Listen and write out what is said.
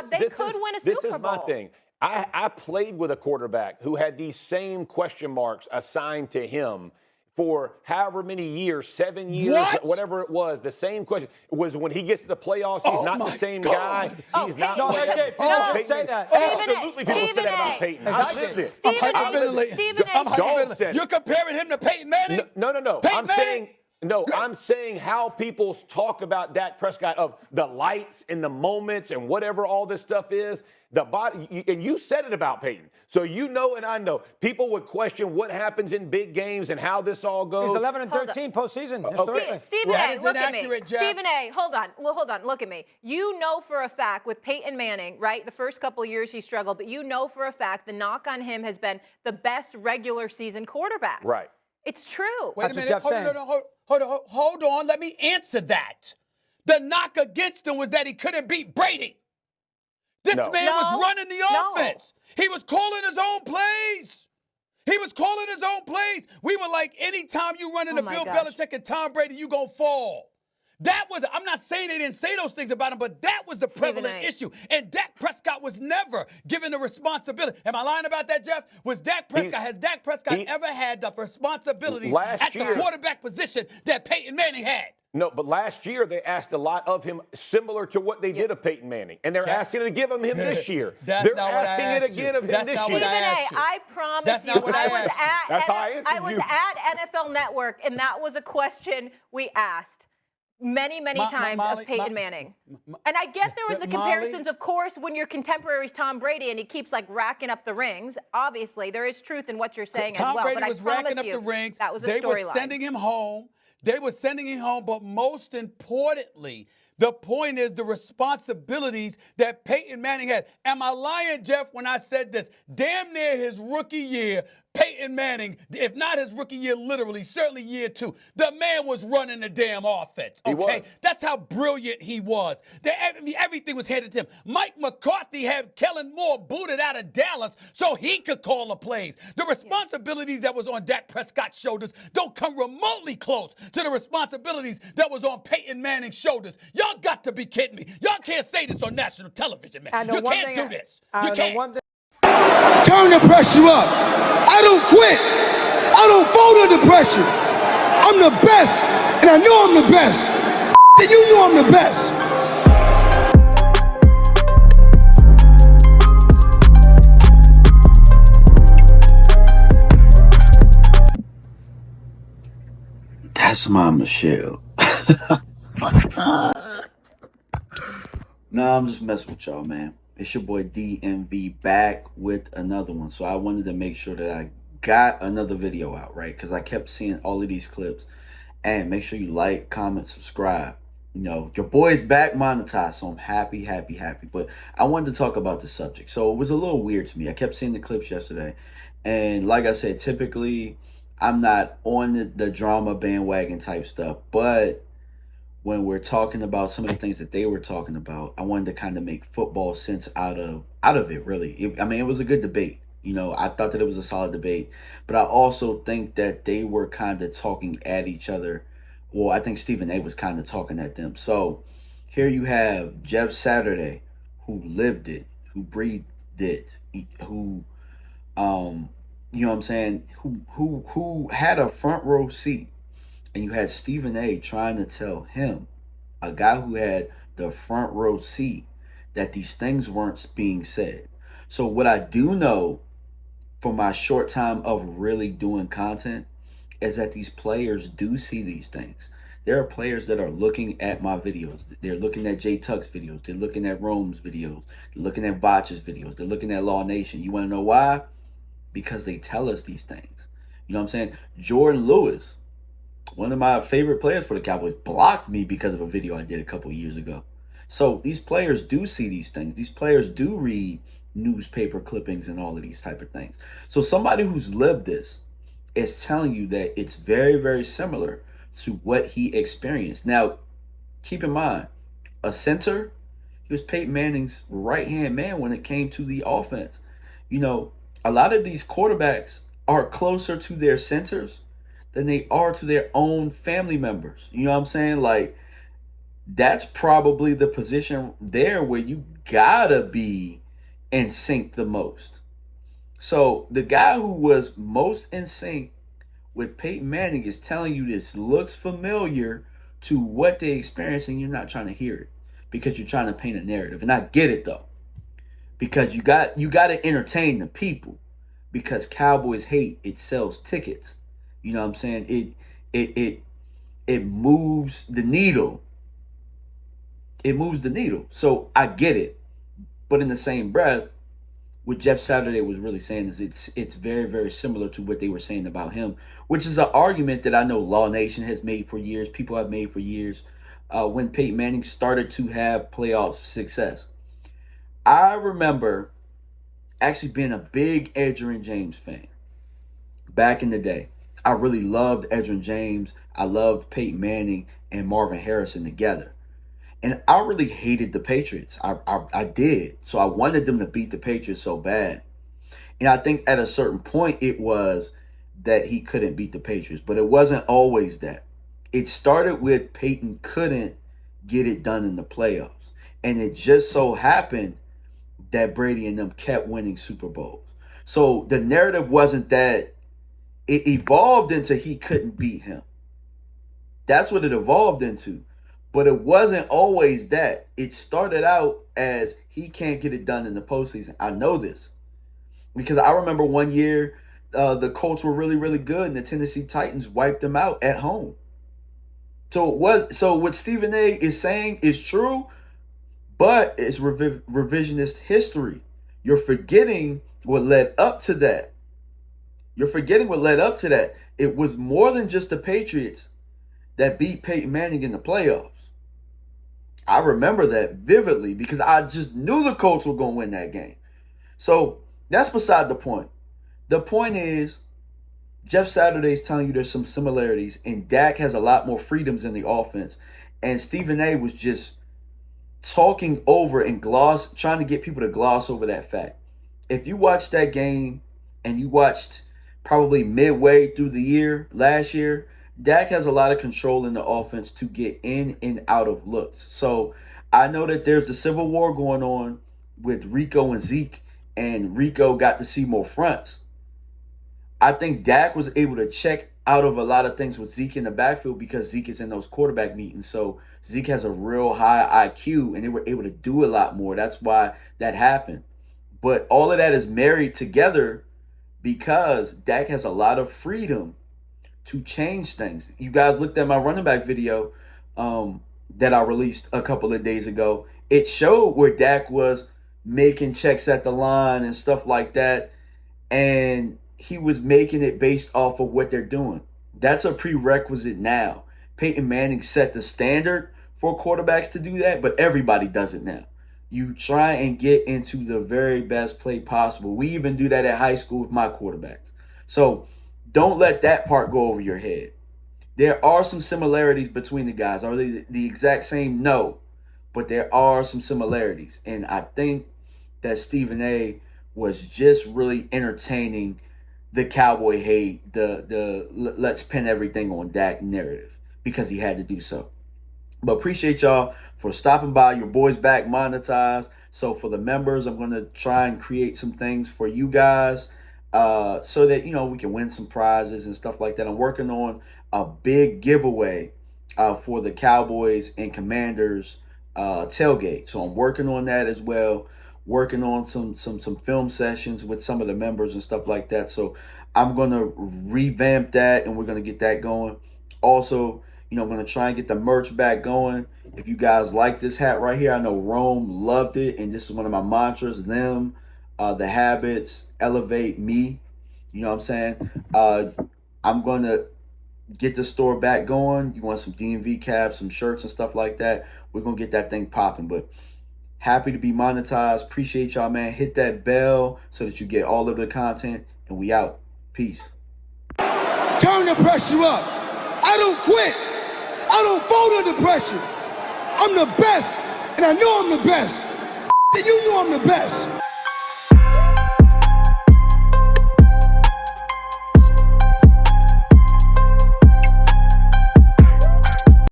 they could win a Super Bowl. This is my thing. I played with a quarterback who had these same question marks assigned to him for however many years, 7 years, whatever it was. The same question was when he gets to the playoffs, he's not the same guy. He's not. No, people say that. Absolutely, people say that about Peyton. I lived it. Stephen A. You're comparing him to Peyton Manning? No. I'm saying how people talk about Dak Prescott, of the lights and the moments and whatever all this stuff is. The body, and you said it about Peyton. So you know and I know. People would question what happens in big games and how this all goes. He's 11-13 postseason. Stephen A., look at me. Stephen A., hold on, look at me. You know for a fact with Peyton Manning, right, the first couple of years he struggled, but you know for a fact the knock on him has been the best regular season quarterback. Right. It's true. Wait a minute. Hold on. Let me answer that. The knock against him was that he couldn't beat Brady. This man was running the offense. He was calling his own plays. We were like, anytime you run into Bill Belichick and Tom Brady, you gonna fall. That was, I'm not saying they didn't say those things about him, but that was the prevalent issue. And Dak Prescott was never given the responsibility. Am I lying about that, Jeff? Has Dak Prescott ever had the responsibilities at the quarterback position that Peyton Manning had? No, but last year they asked a lot of him, similar to what they did of Peyton Manning, and they're asking to give him this year. They're asking it again of him this year. Stephen A., I promise you, I was at NFL Network, and that was a question we asked many times of Peyton Manning. And I get there was the comparisons, of course, when your contemporary's Tom Brady and he keeps like racking up the rings. Obviously, there is truth in what you're saying as well. Tom Brady but was I promise racking up the rings. That was a storyline. storyline. They were sending him home, but most importantly, the point is the responsibilities that Peyton Manning had. Am I lying, Jeff, when I said this? Damn near his rookie year, Peyton Manning, if not his rookie year, literally, certainly year 2, the man was running the damn offense, okay? That's how brilliant he was. Everything was handed to him. Mike McCarthy had Kellen Moore booted out of Dallas so he could call the plays. The responsibilities that was on Dak Prescott's shoulders don't come remotely close to the responsibilities that was on Peyton Manning's shoulders. Y'all got to be kidding me. Y'all can't say this on national television, man. You can't do this. You can't. Turn the pressure up. I don't quit. I don't fold under pressure. I'm the best, and I know I'm the best. And you know I'm the best. That's my Michelle. Nah, I'm just messing with y'all, man. It's your boy DMV back with another one. So I wanted to make sure that I got another video out, right? Because I kept seeing all of these clips. And make sure you like, comment, subscribe. You know, your boy's back monetized, so I'm happy. But I wanted to talk about the subject. So it was a little weird to me. I kept seeing the clips yesterday. And like I said, typically I'm not on the drama bandwagon type stuff. But when we're talking about some of the things that they were talking about, I wanted to kind of make football sense out of it, really. It was a good debate. You know, I thought that it was a solid debate. But I also think that they were kind of talking at each other. Well, I think Stephen A. was kind of talking at them. So here you have Jeff Saturday, who lived it, who breathed it, who, you know what I'm saying, who had a front row seat. And you had Stephen A. trying to tell him, a guy who had the front row seat, that these things weren't being said. So what I do know from my short time of really doing content is that these players do see these things. There are players that are looking at my videos. They're looking at Jay Tuck's videos. They're looking at Rome's videos. They're looking at Vach's videos. They're looking at Law Nation. You want to know why? Because they tell us these things. You know what I'm saying? Jordan Lewis, one of my favorite players for the Cowboys, blocked me because of a video I did a couple years ago. So these players do see these things. These players do read newspaper clippings and all of these type of things. So somebody who's lived this is telling you that it's very, very similar to what he experienced. Now, keep in mind, a center, he was Peyton Manning's right-hand man when it came to the offense. You know, a lot of these quarterbacks are closer to their centers than they are to their own family members. You know what I'm saying? Like, that's probably the position there where you gotta be in sync the most. So the guy who was most in sync with Peyton Manning is telling you this looks familiar to what they experience, and you're not trying to hear it because you're trying to paint a narrative. And I get it though, because you got to entertain the people, because Cowboys hate, it sells tickets. You know what I'm saying? It moves the needle. It moves the needle. So I get it. But in the same breath, what Jeff Saturday was really saying is it's very, very similar to what they were saying about him, which is an argument that I know Law Nation has made for years, people have made for years, when Peyton Manning started to have playoff success. I remember actually being a big Edgerrin James fan back in the day. I really loved Edgerrin James. I loved Peyton Manning and Marvin Harrison together. And I really hated the Patriots. I did. So I wanted them to beat the Patriots so bad. And I think at a certain point it was that he couldn't beat the Patriots. But it wasn't always that. It started with Peyton couldn't get it done in the playoffs. And it just so happened that Brady and them kept winning Super Bowls. So the narrative wasn't that. It evolved into he couldn't beat him. That's what it evolved into. But it wasn't always that. It started out as he can't get it done in the postseason. I know this because I remember one year the Colts were really, really good, and the Tennessee Titans wiped them out at home. So what Stephen A. is saying is true, but it's revisionist history. You're forgetting what led up to that. It was more than just the Patriots that beat Peyton Manning in the playoffs. I remember that vividly because I just knew the Colts were going to win that game. So that's beside the point. The point is, Jeff Saturday is telling you there's some similarities, and Dak has a lot more freedoms in the offense. And Stephen A. was just talking over and trying to get people to gloss over that fact. If you watched that game and you watched probably midway through the year, last year, Dak has a lot of control in the offense to get in and out of looks. So I know that there's the civil war going on with Rico and Zeke, and Rico got to see more fronts. I think Dak was able to check out of a lot of things with Zeke in the backfield because Zeke is in those quarterback meetings. So Zeke has a real high IQ, and they were able to do a lot more. That's why that happened. But all of that is married together because Dak has a lot of freedom to change things. You guys looked at my running back video that I released a couple of days ago. It showed where Dak was making checks at the line and stuff like that, and he was making it based off of what they're doing. That's a prerequisite now. Peyton Manning set the standard for quarterbacks to do that, but everybody does it now. You try and get into the very best play possible. We even do that at high school with my quarterbacks. So don't let that part go over your head. There are some similarities between the guys. Are they the exact same? No. But there are some similarities. And I think that Stephen A. was just really entertaining the Cowboy hate, the let's pin everything on Dak narrative because he had to do so. But appreciate y'all for stopping by. Your boy's back monetized. So for the members, I'm going to try and create some things for you guys so that, you know, we can win some prizes and stuff like that. I'm working on a big giveaway for the Cowboys and Commanders tailgate. So I'm working on that as well. Working on some film sessions with some of the members and stuff like that. So I'm going to revamp that, and we're going to get that going. Also, you know, I'm going to try and get the merch back going. If you guys like this hat right here, I know Rome loved it, and this is one of my mantras, them, the habits, elevate me. You know what I'm saying? I'm going to get the store back going. You want some DMV caps, some shirts and stuff like that, we're going to get that thing popping. But happy to be monetized. Appreciate y'all, man. Hit that bell so that you get all of the content, and we out. Peace. Turn the pressure up. I don't quit. I don't fold under pressure. I'm the best, and I know I'm the best. And you know I'm the best.